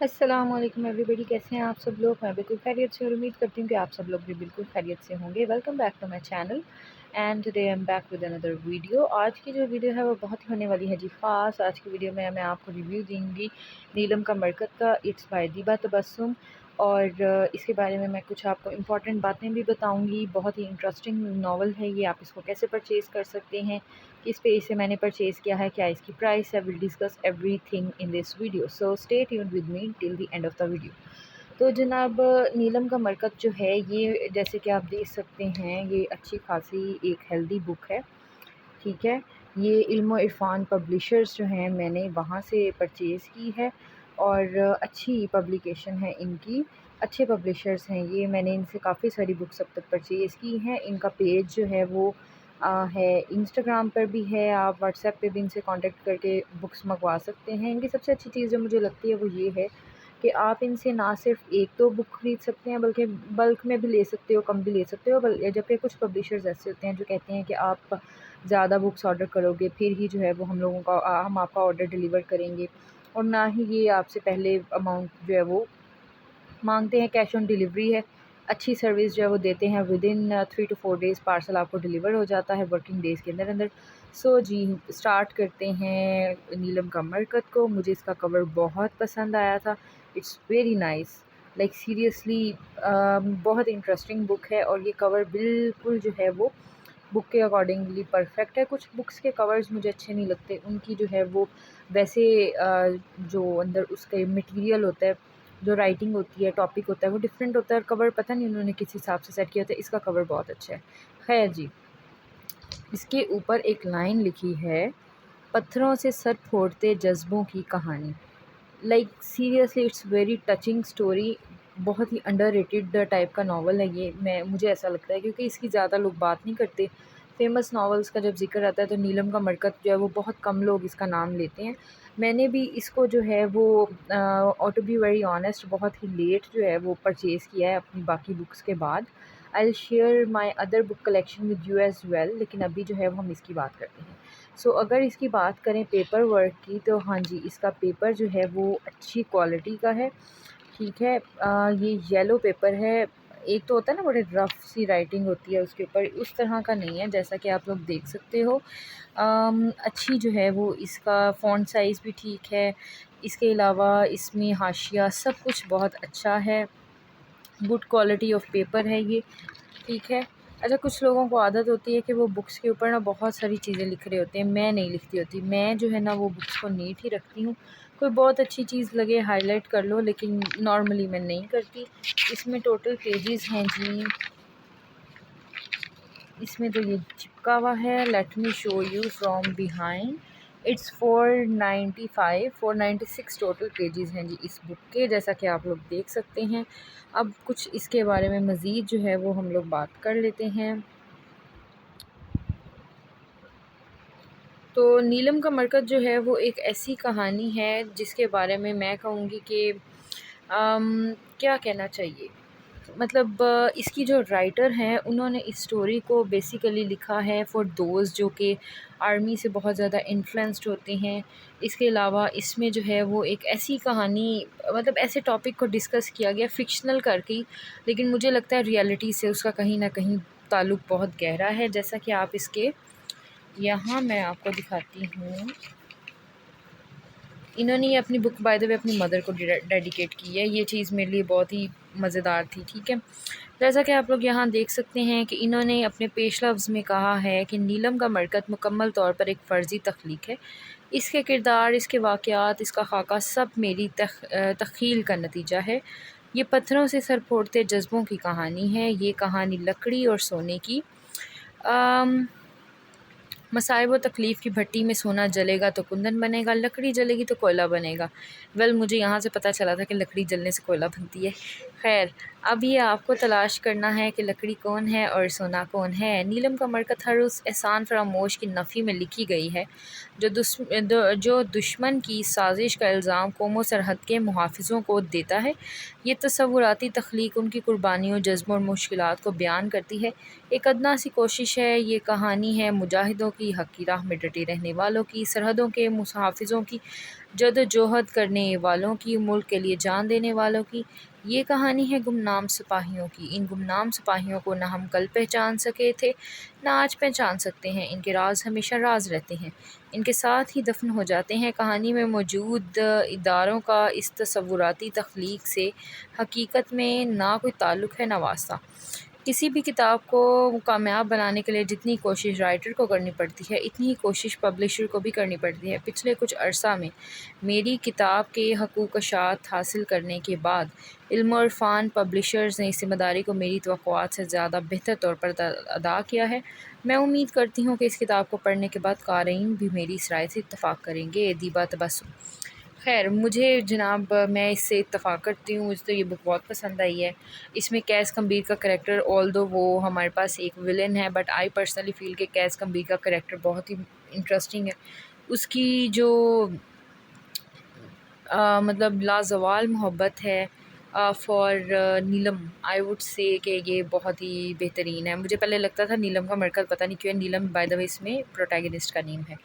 अस्सलाम वालेकुम एवरीबॉडी, कैसे हैं आप सब लोग। मैं बिल्कुल खैरियत से और उम्मीद करती हूँ कि आप सब लोग भी बिल्कुल खैरियत से होंगे। Welcome back to my channel and today I am back with another video. आज की जो वीडियो है वो बहुत ही होने वाली है जी ख़ास। आज की वीडियो में मैं आपको रिव्यू दूँगी नीलम का मरकत का। इट्स बाय दिबा तबस्सुम। और इसके बारे में मैं कुछ आपको इम्पॉर्टेंट बातें भी बताऊँगी। बहुत ही इंटरेस्टिंग नावल है ये। आप इसको कैसे परचेज़ कर सकते हैं, किस पेज से मैंने परचेज़ किया है, क्या इसकी प्राइस है, will discuss everything in this video, so stay tuned with me till the end of the video. तो जनाब, नीलम का मरकत जो है ये, जैसे कि आप देख सकते हैं, ये अच्छी खासी एक हेल्दी बुक है। ठीक है, ये इल्म और इरफ़ान पब्लिशर्स जो हैं, मैंने वहाँ से परचेज़ की है और अच्छी पब्लिकेशन है इनकी। अच्छे पब्लिशर्स हैं ये। मैंने इनसे काफ़ी सारी बुक्स अब तक परचेज़ की हैं। इनका पेज जो है वो है, इंस्टाग्राम पर भी है। आप व्हाट्सएप पे भी इनसे कांटेक्ट करके बुक्स मंगवा सकते हैं। इनकी सबसे अच्छी चीज़ जो मुझे लगती है वो ये है कि आप इनसे ना सिर्फ़ एक दो बुक ख़रीद सकते हैं, बल्कि बल्क में भी ले सकते हो, कम भी ले सकते हो। जबकि कुछ पब्लिशर्स ऐसे होते हैं जो कहते हैं कि आप ज़्यादा बुक्स ऑर्डर करोगे फिर ही जो है वो हम आपका ऑर्डर डिलीवर करेंगे, और ना ही ये आपसे पहले अमाउंट जो है वो मांगते हैं। कैश ऑन डिलीवरी है, अच्छी सर्विस जो है वो देते हैं। विदिन 3 to 4 डेज़ पार्सल आपको डिलीवर हो जाता है, वर्किंग डेज़ के अंदर अंदर। सो जी, स्टार्ट करते हैं नीलम का मरकत को। मुझे इसका कवर बहुत पसंद आया था। It's very nice, like seriously बहुत इंटरेस्टिंग बुक है। और ये कवर बिल्कुल जो है वो बुक के अकॉर्डिंगली परफेक्ट है। कुछ बुक्स के कवर्स मुझे अच्छे नहीं लगते, उनकी जो है वो वैसे जो अंदर उसका मटेरियल होता है, जो राइटिंग होती है, टॉपिक होता है, वो डिफरेंट होता है और कवर पता नहीं उन्होंने किस हिसाब से सेट किया होता है। इसका कवर बहुत अच्छा है। खैर जी, इसके ऊपर एक लाइन लिखी है, पत्थरों से सर फोड़ते जज्बों की कहानी। Like seriously it's very touching story. बहुत ही अंडररेटेड टाइप का नावल है ये, मुझे ऐसा लगता है, क्योंकि इसकी ज़्यादा लोग बात नहीं करते। फेमस नावल्स का जब ज़िक्र आता है तो नीलम का मरकत जो है वो बहुत कम लोग इसका नाम लेते हैं। मैंने भी इसको जो है वो टू बी वेरी ऑनेस्ट बहुत ही लेट जो है वो परचेज़ किया है अपनी बाकी बुक्स के बाद। I will share my other book collection with you as well, लेकिन अभी जो है वो हम इसकी बात करते हैं। सो अगर इसकी बात करें पेपर वर्क की, तो हाँ जी, इसका पेपर जो है वो अच्छी क्वालिटी का है। ठीक है, ये येलो पेपर है। एक तो होता है ना, बड़े रफ़ सी राइटिंग होती है उसके ऊपर, उस तरह का नहीं है, जैसा कि आप लोग देख सकते हो। अच्छी जो है वो इसका फ़ॉन्ट साइज़ भी ठीक है। इसके अलावा इसमें हाशिया सब कुछ बहुत अच्छा है। गुड क्वालिटी ऑफ पेपर है ये। ठीक है। अच्छा, कुछ लोगों को आदत होती है कि वो बुक्स के ऊपर ना बहुत सारी चीज़ें लिख रहे होते हैं। मैं नहीं लिखती होती। मैं जो है ना वो बुक्स को नीट ही रखती हूँ। कोई बहुत अच्छी चीज़ लगे हाईलाइट कर लो, लेकिन नॉर्मली मैं नहीं करती। इसमें टोटल पेजेस हैं जी, इसमें तो ये चिपका हुआ है। Let me show you from behind. It's 496 total pages हैं जी इस बुक के, जैसा कि आप लोग देख सकते हैं। अब कुछ इसके बारे में मज़ीद जो है वो हम लोग बात कर लेते हैं। तो नीलम का मरकज़ जो है वो एक ऐसी कहानी है जिसके बारे में मैं कहूँगी कि क्या कहना चाहिए, मतलब इसकी जो राइटर हैं उन्होंने इस स्टोरी को बेसिकली लिखा है फॉर दोज़ जो कि आर्मी से बहुत ज़्यादा इन्फ्लुएंस्ड होते हैं। इसके अलावा इसमें जो है वो एक ऐसी कहानी, मतलब ऐसे टॉपिक को डिस्कस किया गया फ़िक्शनल करके ही, लेकिन मुझे लगता है रियलिटी से उसका कहीं ना कहीं ताल्लुक़ बहुत गहरा है। जैसा कि आप इसके यहाँ मैं आपको दिखाती हूँ। इन्होंने ये अपनी बुक बाय द वे अपनी मदर को डेडिकेट की है। ये चीज़ मेरे लिए बहुत ही मज़ेदार थी। ठीक है, जैसा कि आप लोग यहाँ देख सकते हैं कि इन्होंने अपने पेश लफ्ज़ में कहा है कि नीलम का मरकत मुकम्मल तौर पर एक फ़र्ज़ी तख्लीक है। इसके किरदार, इसके वाक़यात, इसका ख़ाका सब मेरी तख़ील का नतीजा है। ये पत्थरों से सर फोड़ते जज्बों की कहानी है। ये कहानी लकड़ी और सोने की। मसाइब व तकलीफ़ की भट्टी में सोना जलेगा तो कुंदन बनेगा, लकड़ी जलेगी तो कोयला बनेगा। वेल, मुझे यहाँ से पता चला था कि लकड़ी जलने से कोयला बनती है। खैर, अब ये आपको तलाश करना है कि लकड़ी कौन है और सोना कौन है। नीलम का मरकत हर उस एहसान फरामोश की नफ़ी में लिखी गई है जो दुश्मन की साजिश का इल्ज़ाम कौमो सरहद के मुहाफ़िज़ों को देता है। ये तसव्वुराती तख्लीक उनकी कुर्बानियों, जज्बों और मुश्किलात को बयान करती है। एक अदना सी कोशिश है। ये कहानी है मुजाहिदों की, हक़ की राह में डटे रहने वालों की, सरहदों के मुहाफ़िज़ों की, जद्दोजहद करने वालों की, मुल्क के लिए जान देने वालों की। ये कहानी है गुमनाम सिपाहियों की। इन गुमनाम सिपाहियों को ना हम कल पहचान सके थे, ना आज पहचान सकते हैं। इनके राज हमेशा राज रहते हैं, इनके साथ ही दफन हो जाते हैं। कहानी में मौजूद इदारों का इस तसव्वुराती तख्लीक से हकीकत में ना कोई ताल्लुक़ है, ना वास्ता। किसी भी किताब को कामयाब बनाने के लिए जितनी कोशिश राइटर को करनी पड़ती है, इतनी ही कोशिश पब्लिशर को भी करनी पड़ती है। पिछले कुछ अरसा में मेरी किताब के हकूक़शात हासिल करने के बाद इल्म और फ़ान पब्लिशर्स ने इस ज़िम्मेदारी को मेरी तवक्कुआत से ज़्यादा बेहतर तौर पर अदा किया है। मैं उम्मीद करती हूँ कि इस किताब को पढ़ने के बाद क़ारीन भी मेरी इस राय से इत्तफ़ाक़ करेंगे। दीबा तबस्सुम। ख़ैर, मुझे जनाब मैं इससे इत्तफ़ाक़ करती हूँ, मुझे तो ये बुक बहुत पसंद आई है। इसमें कैस कम्बीर का करैक्टर, ऑल्दो वो हमारे पास एक विलन है, बट आई पर्सनली फ़ील कि कैस कम्बीर का करैक्टर बहुत ही इंटरेस्टिंग है। उसकी जो मतलब लाज़वाल मोहब्बत है for Neelam, I would say कि ये बहुत ही बेहतरीन है। मुझे पहले लगता था नीलम का मरकज़, पता नहीं क्यों नीलम बाय द वे इसमें प्रोटैगनिस्ट का नेम है।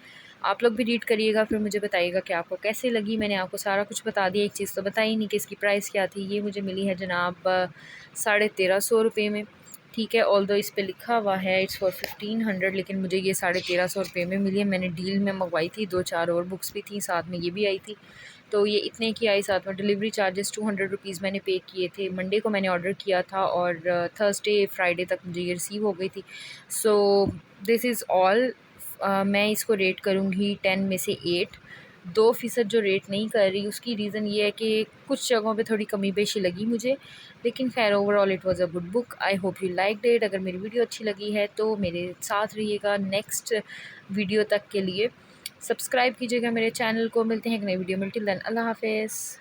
आप लोग भी रीड करिएगा, फिर मुझे बताइएगा कि आपको कैसी लगी। मैंने आपको सारा कुछ बता दिया, एक चीज़ तो बताई नहीं कि इसकी प्राइस क्या थी। ये मुझे मिली है जनाब 1350 रुपये में। ठीक है, ऑल्दो इस पे लिखा हुआ है इट्स फॉर 1500, लेकिन मुझे ये 1350 रुपये में मिली है। मैंने डील में मंगवाई थी, 2-4 और बुक्स भी थी साथ में, ये भी आई थी, तो ये इतने की आई। साथ में डिलीवरी चार्जेस 200 रुपीज़ मैंने पे किए थे। मंडे को मैंने ऑर्डर किया था और थर्सडे फ्राइडे तक मुझे ये रिसीव हो गई थी। So this is all. मैं इसको रेट करूँगी 10 में से 8। 2% जो रेट नहीं कर रही, उसकी रीज़न ये है कि कुछ जगहों पे थोड़ी कमी बेशी लगी मुझे, लेकिन खैर overall it was a good book. I hope you liked it. अगर मेरी वीडियो अच्छी लगी है तो मेरे साथ रहिएगा नेक्स्ट वीडियो तक के लिए। सब्सक्राइब कीजिएगा मेरे चैनल को। मिलते हैं एक नई वीडियो में, टिल देन अल्लाह हाफ़िज़।